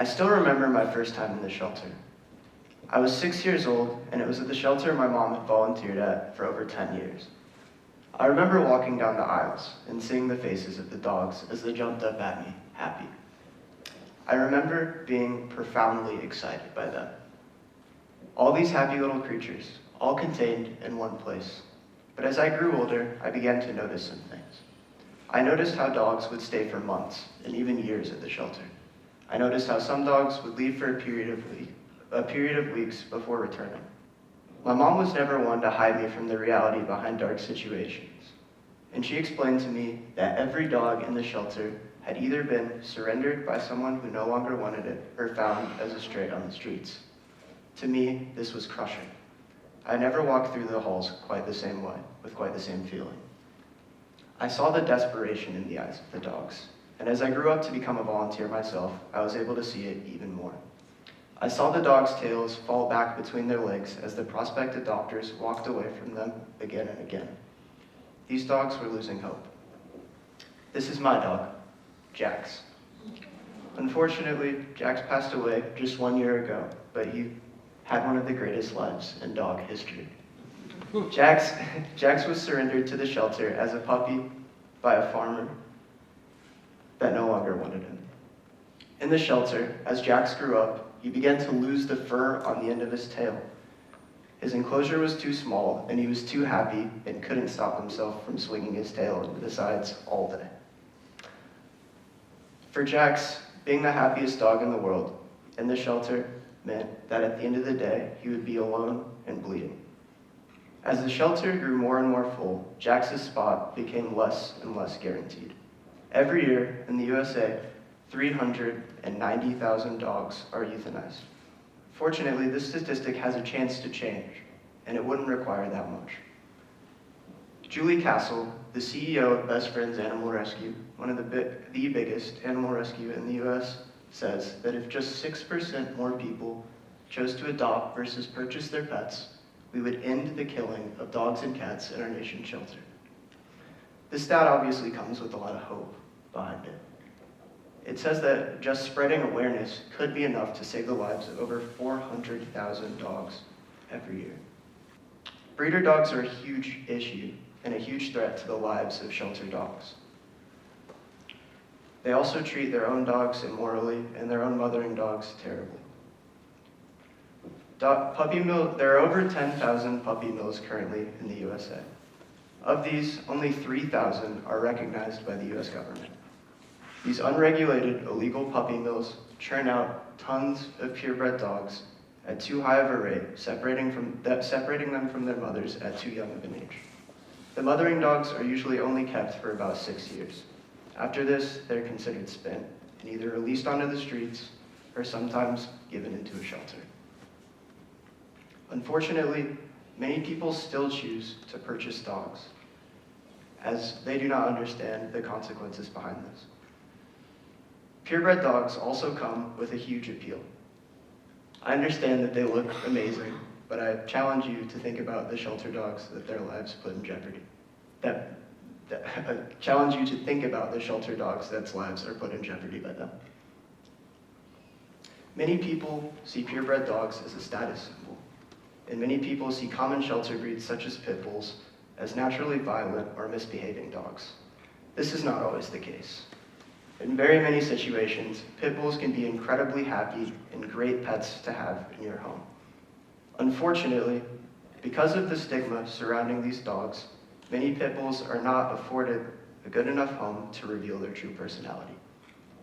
still remember my first time in the shelter. I was 6 years old, and it was at the shelter my mom had volunteered at for over 10 years. I remember walking down the aisles and seeing the faces of the dogs as they jumped up at me, happy. I remember being profoundly excited by them. All these happy little creatures, all contained in one place. But as I grew older, I began to notice some things. I noticed how dogs would stay for months and even years at the shelter. I noticed how some dogs would leave for a period of weeks before returning. My mom was never one to hide me from the reality behind dark situations, and she explained to me that every dog in the shelter had either been surrendered by someone who no longer wanted it or found as a stray on the streets. To me, this was crushing. I never walked through the halls quite the same way, with quite the same feeling. I saw the desperation in the eyes of the dogs, and as I grew up to become a volunteer myself, I was able to see it even more. I saw the dogs' tails fall back between their legs as the prospective adopters walked away from them again and again. These dogs were losing hope. This is my dog, Jax. Unfortunately, Jax passed away just 1 year ago, but he had one of the greatest lives in dog history. Jax was surrendered to the shelter as a puppy by a farmer that no longer wanted him. In the shelter, as Jax grew up, he began to lose the fur on the end of his tail. His enclosure was too small, and he was too happy and couldn't stop himself from swinging his tail into the sides all day. For Jax, being the happiest dog in the world in the shelter meant that at the end of the day, he would be alone and bleeding. As the shelter grew more and more full, Jax's spot became less and less guaranteed. Every year in the USA, 390,000 dogs are euthanized. Fortunately, this statistic has a chance to change, and it wouldn't require that much. Julie Castle, the CEO of Best Friends Animal Rescue, one of the biggest animal rescue in the US, says that if just 6% more people chose to adopt versus purchase their pets, we would end the killing of dogs and cats in our nation's shelter. This stat obviously comes with a lot of hope behind it. It says that just spreading awareness could be enough to save the lives of over 400,000 dogs every year. Breeder dogs are a huge issue and a huge threat to the lives of shelter dogs. They also treat their own dogs immorally and their own mothering dogs terribly. There are over 10,000 puppy mills currently in the USA. Of these, only 3,000 are recognized by the US government. These unregulated, illegal puppy mills churn out tons of purebred dogs at too high of a rate, separating them from their mothers at too young of an age. The mothering dogs are usually only kept for about 6 years. After this, they're considered spent and either released onto the streets or sometimes given into a shelter. Unfortunately, many people still choose to purchase dogs, as they do not understand the consequences behind this. Purebred dogs also come with a huge appeal. I understand that they look amazing, but I challenge you to think about the shelter dogs that their lives put in jeopardy. I challenge you to think about the shelter dogs that's lives are put in jeopardy by them. Many people see purebred dogs as a status symbol, and many people see common shelter breeds such as pit bulls as naturally violent or misbehaving dogs. This is not always the case. In very many situations, pit bulls can be incredibly happy and great pets to have in your home. Unfortunately, because of the stigma surrounding these dogs, many pit bulls are not afforded a good enough home to reveal their true personality.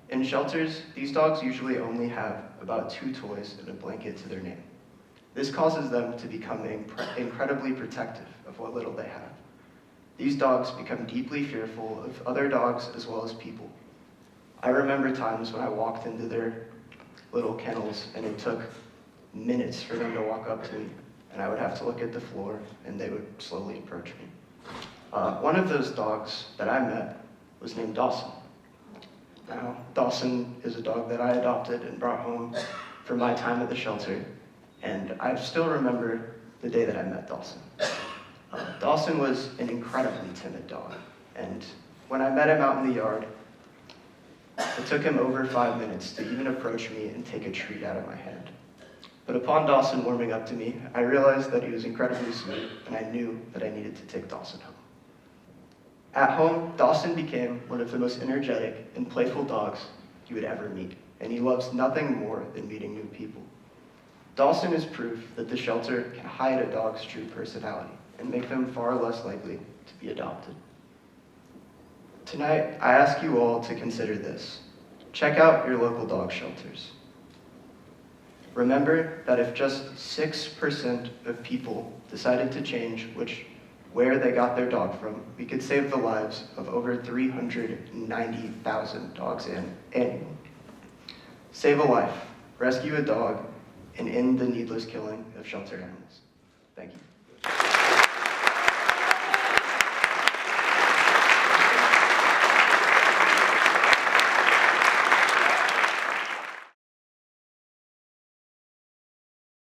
In shelters, these dogs usually only have about 2 toys and a blanket to their name. This causes them to become incredibly protective of what little they have. These dogs become deeply fearful of other dogs as well as people. I remember times when I walked into their little kennels and it took minutes for them to walk up to me, and I would have to look at the floor and they would slowly approach me. One of those dogs that I met was named Dawson. Now, Dawson is a dog that I adopted and brought home for my time at the shelter, and I still remember the day that I met Dawson. Dawson was an incredibly timid dog, and when I met him out in the yard, It took him over 5 minutes to even approach me and take a treat out of my hand. But upon Dawson warming up to me, I realized that he was incredibly sweet, and I knew that I needed to take Dawson home. At home, Dawson became one of the most energetic and playful dogs you would ever meet, and he loves nothing more than meeting new people. Dawson is proof that the shelter can hide a dog's true personality and make them far less likely to be adopted. Tonight, I ask you all to consider this. Check out your local dog shelters. Remember that if just 6% of people decided to change where they got their dog from, we could save the lives of over 390,000 dogs annually. Save a life, rescue a dog, and end the needless killing of shelter animals. Thank you.